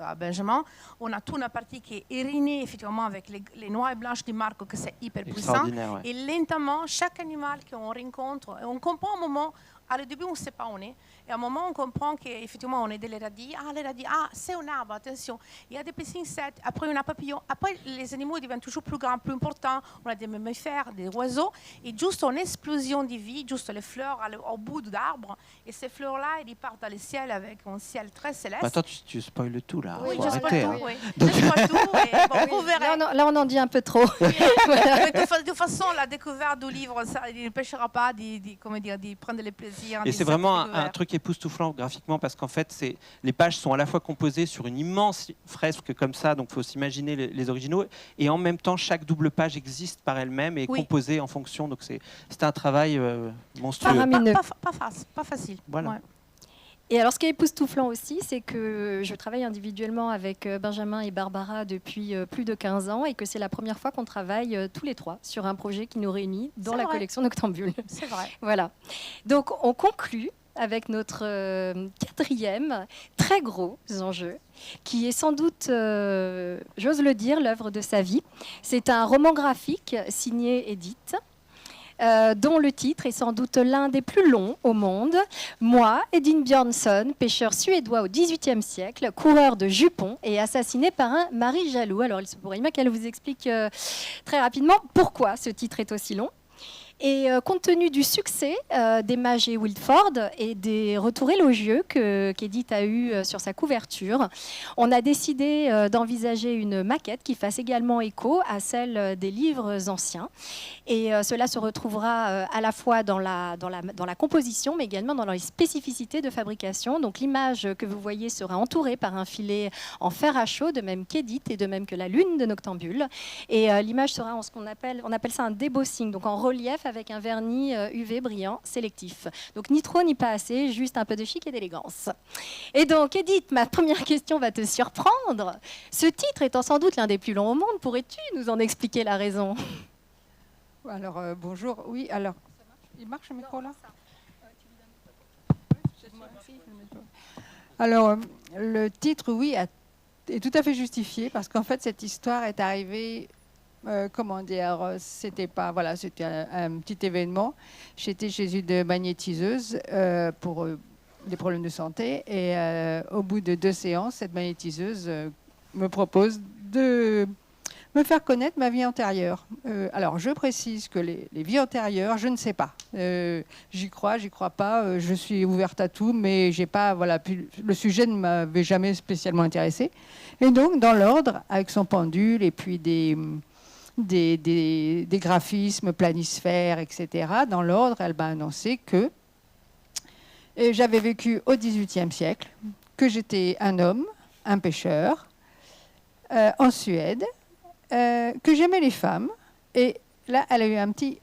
à Benjamin, on a toute une partie qui est irénée effectivement avec les noirs et blanches de Marco, que c'est hyper puissant, et lentement chaque animal qu'on rencontre, on comprend un moment. À le début, on ne sait pas où on est. Et à un moment, on comprend qu'effectivement, on est dans les radis. Les radis, c'est un arbre, attention. Il y a des petits insectes. Après, on a papillons. Après, les animaux deviennent toujours plus grands, plus importants. On a des mammifères, des oiseaux. Et juste une explosion de vie, juste les fleurs au bout de l'arbre. Et ces fleurs-là, ils partent dans le ciel avec un ciel très céleste. Attends, tu spoiles tout, là. Oui, je spoil tout. Oui. Je spoil tout. Et bon, vous verrez. Là, on en dit un peu trop. De toute façon, la découverte du livre, ça, il n'empêchera pas de prendre les plaisirs. Et c'est vraiment un truc époustouflant graphiquement, parce qu'en fait, les pages sont à la fois composées sur une immense fresque comme ça, donc il faut s'imaginer les originaux, et en même temps, chaque double page existe par elle-même et est composée en fonction. Donc c'est un travail monstrueux. Pas facile. Voilà. Ouais. Et alors, ce qui est époustouflant aussi, c'est que je travaille individuellement avec Benjamin et Barbara depuis plus de 15 ans, et que c'est la première fois qu'on travaille tous les trois sur un projet qui nous réunit dans la collection Noctambule. C'est vrai. Voilà. Donc, on conclut avec notre quatrième très gros enjeu, qui est sans doute, j'ose le dire, l'œuvre de sa vie. C'est un roman graphique signé Edith, dont le titre est sans doute l'un des plus longs au monde. Moi, Edin Björnsson, pêcheur suédois au XVIIIe siècle, coureur de jupons et assassiné par un mari jaloux. Alors, il se pourrait bien qu'elle vous explique très rapidement pourquoi ce titre est aussi long. Et compte tenu du succès des Mages et Wilford et des retours élogieux qu'Edith a eu sur sa couverture, on a décidé d'envisager une maquette qui fasse également écho à celle des livres anciens. Et cela se retrouvera à la fois dans la composition, mais également dans les spécificités de fabrication. Donc l'image que vous voyez sera entourée par un filet en fer à chaud, de même qu'Edith et de même que la lune de Noctambule. Et l'image sera en ce qu'on appelle ça un debossing, donc en relief avec un vernis UV brillant sélectif. Donc ni trop ni pas assez, juste un peu de chic et d'élégance. Et donc Edith, ma première question va te surprendre. Ce titre étant sans doute l'un des plus longs au monde, pourrais-tu nous en expliquer la raison ? Alors bonjour, oui, alors il marche le micro là ? Alors, le titre, oui, est tout à fait justifié parce qu'en fait, cette histoire est arrivée, comment dire, c'était pas, voilà, c'était un petit événement. J'étais chez une magnétiseuse pour des problèmes de santé et au bout de 2 séances, cette magnétiseuse me propose de me faire connaître ma vie antérieure. Alors, je précise que les vies antérieures, je ne sais pas. J'y crois pas. Je suis ouverte à tout, mais j'ai pas, voilà, le sujet ne m'avait jamais spécialement intéressée. Et donc, dans l'ordre, avec son pendule et puis des graphismes, planisphères, etc., dans l'ordre, elle m'a annoncé que j'avais vécu au XVIIIe siècle, que j'étais un homme, un pêcheur, en Suède, que j'aimais les femmes. Et là, elle a eu un petit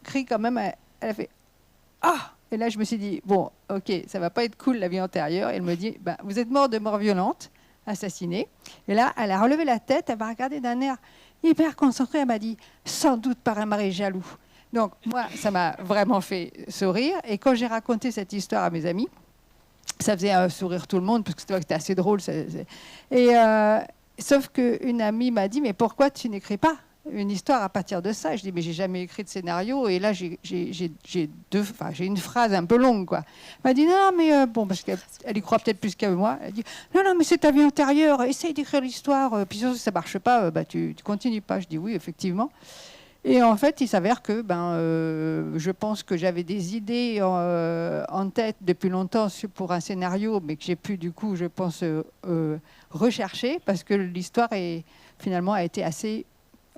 cri quand même. Elle a fait « Ah !» Et là, je me suis dit « Bon, ok, ça va pas être cool la vie antérieure. » Et elle me dit « Vous êtes mort de mort violente, assassiné. » Et là, elle a relevé la tête, elle m'a regardé d'un air hyper concentré. Elle m'a dit « Sans doute par un mari jaloux. » Donc, moi, ça m'a vraiment fait sourire. Et quand j'ai raconté cette histoire à mes amis, ça faisait sourire tout le monde, parce que c'était assez drôle. Sauf qu'une amie m'a dit « Mais pourquoi tu n'écris pas une histoire à partir de ça ?» Je dis « Mais j'ai jamais écrit de scénario. » Et là, j'ai une phrase un peu longue, quoi. Elle m'a dit « Non, mais bon, parce qu'elle y croit peut-être plus que moi. » Elle dit « Non, non, mais c'est ta vie antérieure. Essaye d'écrire l'histoire. Puis si ça marche pas, tu continues pas. » Je dis « Oui, effectivement. » Et en fait, il s'avère que je pense que j'avais des idées en tête depuis longtemps pour un scénario, mais que j'ai pu, du coup, je pense, rechercher, parce que l'histoire finalement a été assez,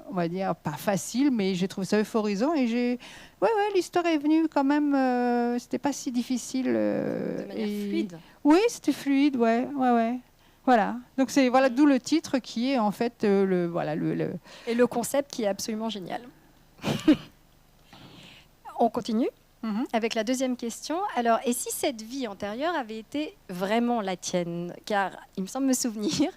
on va dire, pas facile, mais j'ai trouvé ça euphorisant. Et l'histoire est venue quand même, c'était pas si difficile. De manière fluide. Oui, c'était fluide, ouais. Voilà. Donc c'est d'où le titre qui est en fait Et le concept qui est absolument génial. On continue avec la deuxième question. Alors, et si cette vie antérieure avait été vraiment la tienne? Car il me semble me souvenir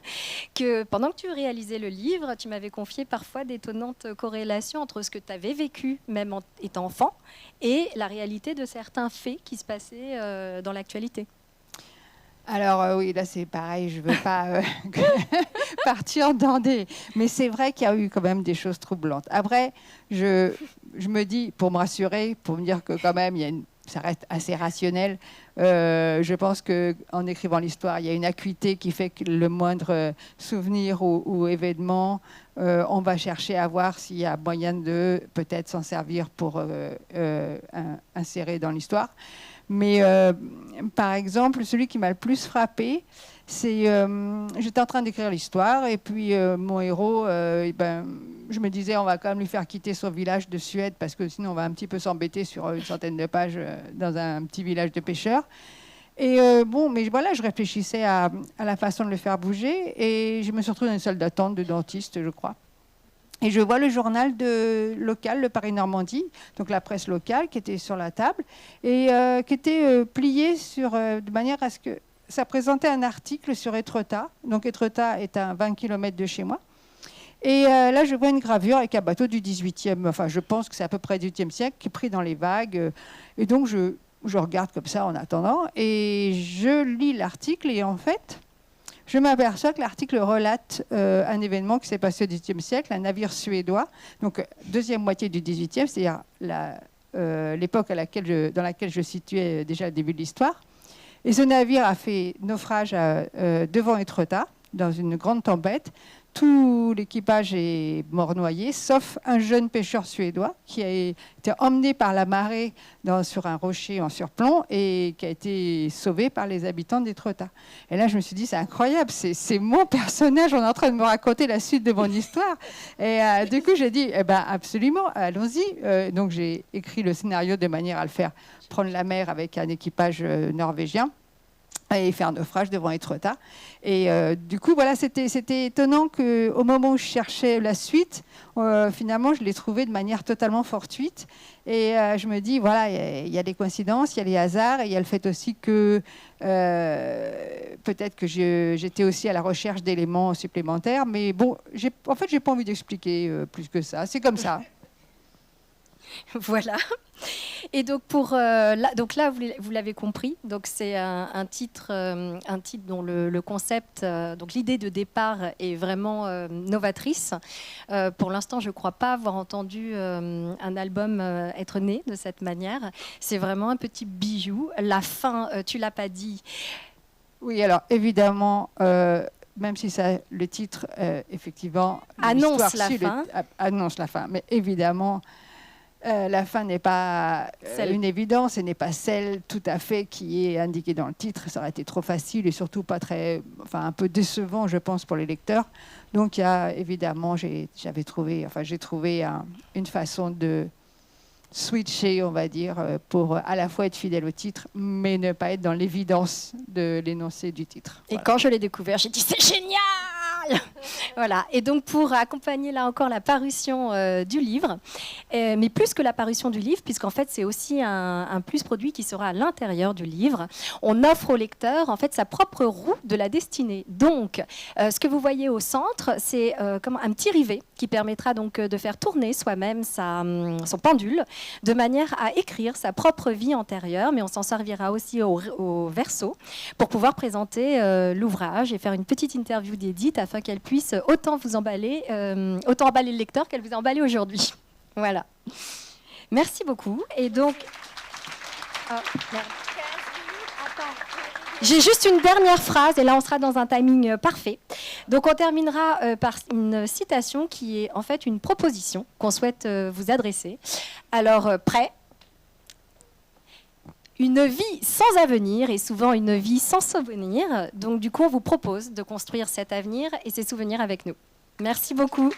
que pendant que tu réalisais le livre, tu m'avais confié parfois d'étonnantes corrélations entre ce que tu avais vécu, même étant enfant, et la réalité de certains faits qui se passaient dans l'actualité. Alors oui, là c'est pareil, je ne veux pas partir dans des... Mais c'est vrai qu'il y a eu quand même des choses troublantes. Après, je me dis, pour me rassurer, pour me dire que quand même, ça reste assez rationnel, je pense qu'en écrivant l'histoire, il y a une acuité qui fait que le moindre souvenir ou événement, on va chercher à voir s'il y a moyen de peut-être s'en servir pour insérer dans l'histoire. Mais par exemple, celui qui m'a le plus frappé, c'est j'étais en train d'écrire l'histoire et puis mon héros, je me disais on va quand même lui faire quitter son village de Suède parce que sinon on va un petit peu s'embêter sur une centaine de pages dans un petit village de pêcheurs. Et mais voilà, je réfléchissais à la façon de le faire bouger et je me suis retrouvée dans une salle d'attente de dentiste, je crois. Et je vois le journal local, le Paris-Normandie, donc la presse locale, qui était sur la table, et qui était plié de manière à ce que ça présentait un article sur Étretat. Donc Étretat est à 20 km de chez moi. Et là, je vois une gravure avec un bateau du 18e, enfin je pense que c'est à peu près du 18e siècle, qui est pris dans les vagues. Et donc je regarde comme ça en attendant, et je lis l'article, et en fait... je m'aperçois que l'article relate un événement qui s'est passé au XVIIIe siècle, un navire suédois, donc deuxième moitié du XVIIIe, c'est-à-dire l'époque dans laquelle je situais déjà le début de l'histoire. Et ce navire a fait naufrage devant Étretat, dans une grande tempête. Tout l'équipage est mort noyé, sauf un jeune pêcheur suédois qui a été emmené par la marée sur un rocher en surplomb et qui a été sauvé par les habitants d'Étretat. Et là, je me suis dit, c'est incroyable, c'est mon personnage, on est en train de me raconter la suite de mon histoire. Et du coup, j'ai dit, absolument, allons-y. Donc, j'ai écrit le scénario de manière à le faire prendre la mer avec un équipage norvégien et faire naufrage devant Étretat. Et du coup, voilà, c'était étonnant qu'au moment où je cherchais la suite, finalement, je l'ai trouvé de manière totalement fortuite. Et je me dis, voilà, il y a des coïncidences, il y a les hasards, et il y a le fait aussi que peut-être que j'étais aussi à la recherche d'éléments supplémentaires. Mais bon, en fait, j'ai pas envie d'expliquer plus que ça. C'est comme ça. Voilà. Et donc donc là vous l'avez compris. Donc c'est un titre dont le concept, donc l'idée de départ est vraiment novatrice. Pour l'instant, je ne crois pas avoir entendu un album être né de cette manière. C'est vraiment un petit bijou. La fin, tu l'as pas dit. Oui, alors évidemment. Même si le titre, effectivement, annonce la fin. Annonce la fin. Mais évidemment, la fin n'est pas une évidence et n'est pas celle tout à fait qui est indiquée dans le titre. Ça aurait été trop facile et surtout pas un peu décevant, je pense, pour les lecteurs. Donc, évidemment, j'ai trouvé une façon de switcher, on va dire, pour à la fois être fidèle au titre, mais ne pas être dans l'évidence de l'énoncé du titre. Et quand je l'ai découvert, j'ai dit c'est génial. Voilà. Et donc pour accompagner là encore la parution du livre, mais plus que la parution du livre, puisqu'en fait c'est aussi un plus produit qui sera à l'intérieur du livre, on offre au lecteur en fait sa propre roue de la destinée. Donc ce que vous voyez au centre, c'est comme un petit rivet qui permettra donc de faire tourner soi-même son pendule de manière à écrire sa propre vie antérieure, mais on s'en servira aussi au verso pour pouvoir présenter l'ouvrage et faire une petite interview d'Édith afin qu'elle puisse autant emballer le lecteur qu'elle vous a emballé aujourd'hui. Voilà. Merci beaucoup. Et donc... Oh, merde. J'ai juste une dernière phrase, et là on sera dans un timing parfait. Donc on terminera par une citation qui est en fait une proposition qu'on souhaite vous adresser. Alors, prêt ? Une vie sans avenir est souvent une vie sans souvenir. Donc du coup, on vous propose de construire cet avenir et ces souvenirs avec nous. Merci beaucoup.